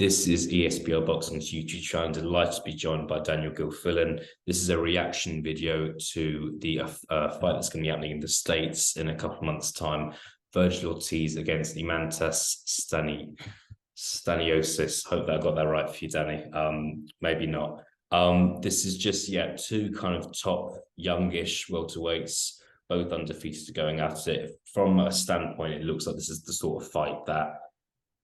This is ESPL Boxing's YouTube channel. Delighted to be joined by Daniel Gilfillan. This is a reaction video to the fight that's going to be happening in the States in a couple of months' time. Vergil Ortiz against Eimantas Stanionis. Hope that I got that right for you, Danny. Maybe not. This is just two kind of top youngish welterweights, both undefeated, going at it. From a standpoint, it looks like this is the sort of fight that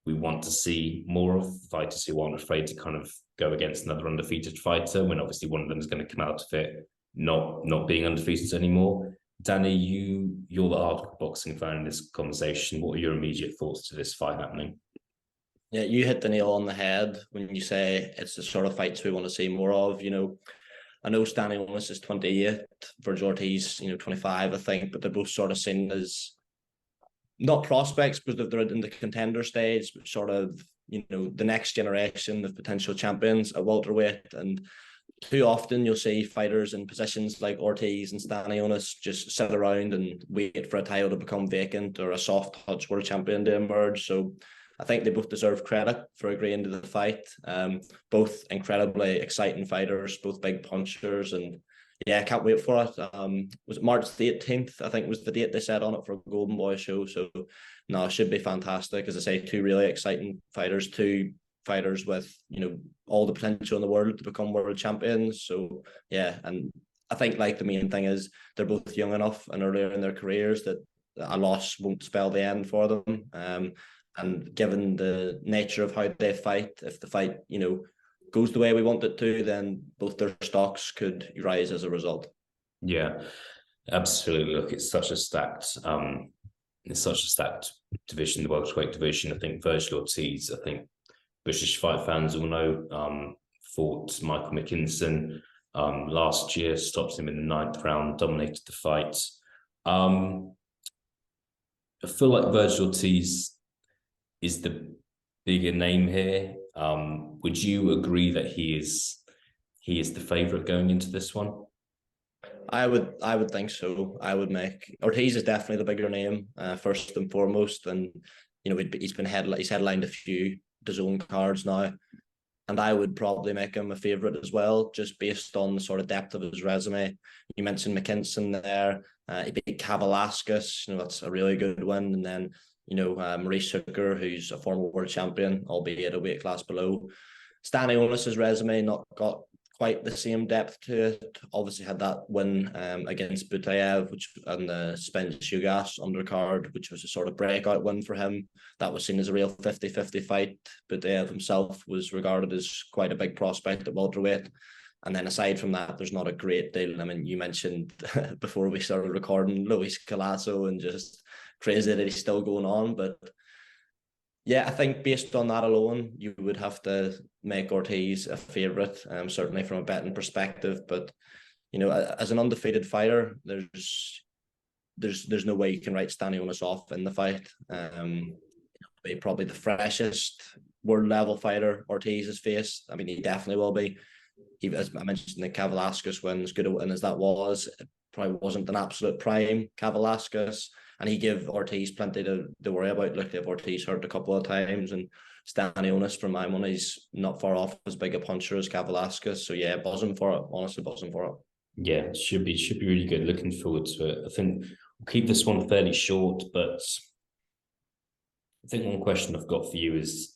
we want to see more of, fighters who aren't afraid to kind of go against another undefeated fighter, when obviously one of them is going to come out of it not being undefeated anymore. Danny, you're the hardcore boxing fan in this conversation. What are your immediate thoughts to this fight happening? Yeah, you hit the nail on the head when you say it's the sort of fights we want to see more of. I know Stanionis is 28, Vergil Ortiz, 25, I think, but they're both sort of seen as not prospects because they're in the contender stage, but sort of, the next generation of potential champions at welterweight. And too often you'll see fighters in positions like Ortiz and Stanionis just sit around and wait for a title to become vacant or a soft touch world champion to emerge. So I think they both deserve credit for agreeing to the fight. Both incredibly exciting fighters, both big punchers, and yeah, I can't wait for it. Was it March the 18th? I think was the date they set on it for a Golden Boy show. So no, it should be fantastic. As I say, two really exciting fighters, two fighters with, all the potential in the world to become world champions. So yeah, and I think the main thing is they're both young enough and earlier in their careers that a loss won't spell the end for them. And given the nature of how they fight, if the fight, goes the way we want it to, then both their stocks could rise as a result. Yeah, absolutely. Look, it's such a stacked division, the welterweight division. I think Vergil Ortiz, I think British fight fans will know, fought Michael McKinson last year, stopped him in the 9th round, dominated the fight. I feel like Vergil Ortiz is the bigger name here. Would you agree that he is the favorite going into this one? I would think so. I would make Ortiz is definitely the bigger name, first and foremost, and he's headlined a few DAZN cards now, and I would probably make him a favorite as well, just based on the sort of depth of his resume. You mentioned McKinson there. He beat Kavaliauskas. That's a really good win, and then Maurice Hooker, who's a former world champion, albeit a weight class below. Stanionis' resume not got quite the same depth to it. Obviously had that win against Butayev, which on the Spence Ugas undercard, which was a sort of breakout win for him. That was seen as a real 50-50 fight. Butayev himself was regarded as quite a big prospect at welterweight. And then aside from that, there's not a great deal. I mean, you mentioned before we started recording Luis Colasso, and just crazy that he's still going on. But yeah, I think based on that alone, you would have to make Ortiz a favourite, certainly from a betting perspective. But as an undefeated fighter, there's no way you can write Stanionis off in the fight. Probably the freshest world level fighter Ortiz has faced. I mean, he definitely will be. As I mentioned, the Kavaliauskas win, as good a win as that was, it probably wasn't an absolute prime Kavaliauskas, and he gave Ortiz plenty to worry about. Look, if Ortiz hurt a couple of times, and Stanionis, for my money, is not far off as big a puncher as Kavaliauskas. So yeah, buzzing for it. Honestly, buzzing for it. Yeah, it should be really good. Looking forward to it. I think we'll keep this one fairly short, but I think one question I've got for you is,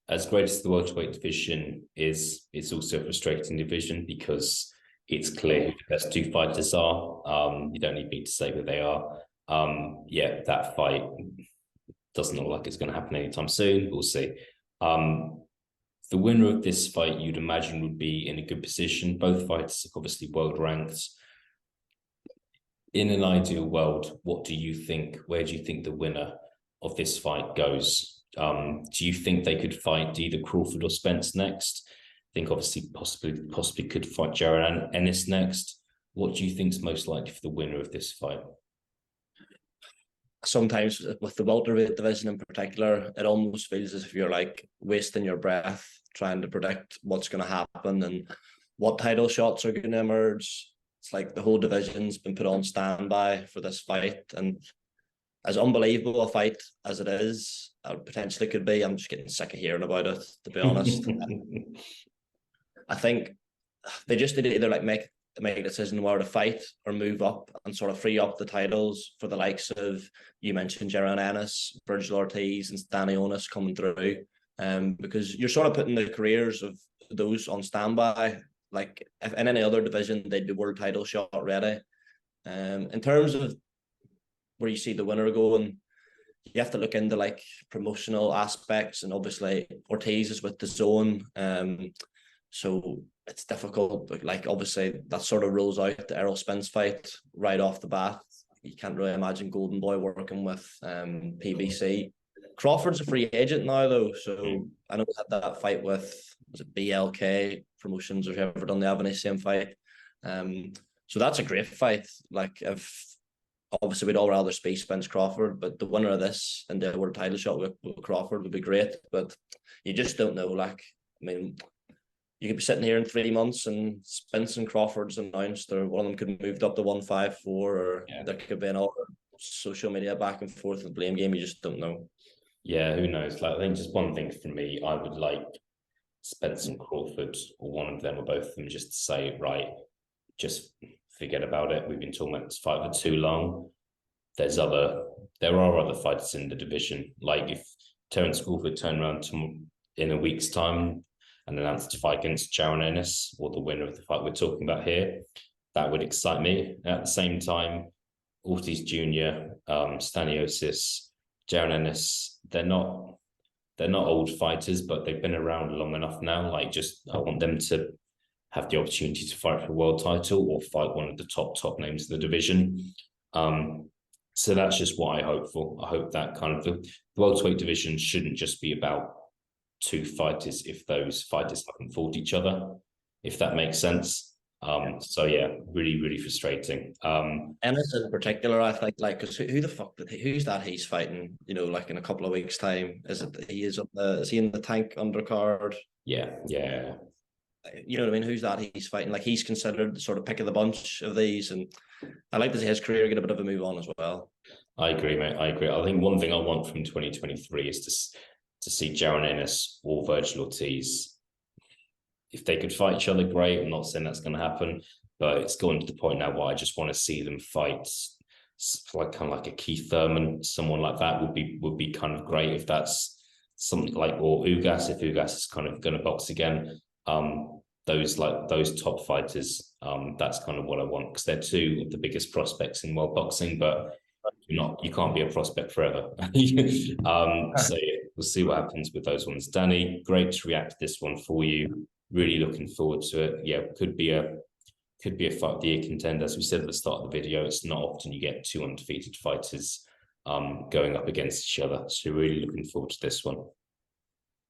as great as the welterweight division is, it's also a frustrating division because it's clear who the best two fighters are. You don't need me to say that they are. That fight doesn't look like it's going to happen anytime soon. We'll see. The winner of this fight, you'd imagine, would be in a good position. Both fighters are obviously world ranked. In an ideal world, what do you think? Where do you think the winner of this fight goes? Do you think they could fight either Crawford or Spence next? I think obviously possibly could fight Jared Ennis next. What do you think is most likely for the winner of this fight? Sometimes with the welterweight division in particular, it almost feels as if you're wasting your breath trying to predict what's going to happen and what title shots are going to emerge. It's like the whole division's been put on standby for this fight, and as unbelievable a fight as it is, potentially could be. I'm just getting sick of hearing about it, to be honest. I think they just need to either like make a decision where to fight or move up and sort of free up the titles for the likes of, you mentioned Stanionis, Vergil Ortiz and Stanionis coming through. Because you're sort of putting the careers of those on standby. Like if in any other division, they'd be world title shot ready. In terms of where you see the winner going, you have to look into like promotional aspects, and obviously Ortiz is with the zone. So it's difficult, but like obviously that sort of rules out the Errol Spence fight right off the bat. You can't really imagine Golden Boy working with PBC. Crawford's a free agent now though, so I know we had that fight with, was it BLK Promotions or whoever done the Avenue same fight. So that's a great fight. Like if obviously we'd all rather see Spence Crawford, but the winner of this and the world title shot with Crawford would be great. But you just don't know. Like, I mean, you could be sitting here in 3 months and Spence and Crawford's announced, or one of them could have moved up to 154, or there could be an all social media back and forth and blame game. You just don't know. Yeah, who knows? Like, I think just one thing for me, I would like Spence and Crawford, or one of them or both of them, just to say, right, just forget about it. We've been talking about this fight for too long. There are other fighters in the division. Like if Terence Crawford turned around in a week's time and announced a fight against Stanionis, or the winner of the fight we're talking about here, that would excite me. At the same time, Ortiz Jr., Stanionis, Stanionis, they're not old fighters, but they've been around long enough now. Like, just I want them to have the opportunity to fight for a world title or fight one of the top names of the division. So that's just what I hope for. I hope that kind of the welterweight division shouldn't just be about 2 fighters if those fighters haven't fought each other, if that makes sense. So yeah, really frustrating. Ennis in particular, I think, like, because who the fuck who's that he's fighting? You know, like in a couple of weeks' time, is he in the Tank undercard? Yeah. You know what I mean? Who's that he's fighting? Like, he's considered the sort of pick of the bunch of these, and I like to see his career get a bit of a move on as well. I agree, mate. I agree. I think one thing I want from 2023 is to see Stanionis or Vergil Ortiz. If they could fight each other, great. I'm not saying that's going to happen, but it's going to the point now where I just want to see them fight, like kind of like a Keith Thurman, someone like that would be kind of great. If that's something like, or Ugas, if Ugas is kind of going to box again. Those top fighters, that's kind of what I want, because they're 2 of the biggest prospects in world boxing, but you can't be a prospect forever. So yeah, we'll see what happens with those ones. Danny, great to react to this one for you. Really looking forward to it. Yeah, could be a fight of the year contender. As we said at the start of the video, it's not often you get 2 undefeated fighters going up against each other. So really looking forward to this one.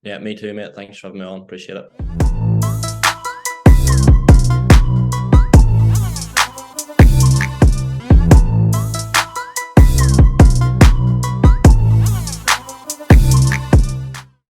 Yeah, me too, mate. Thanks for having me on. Appreciate it.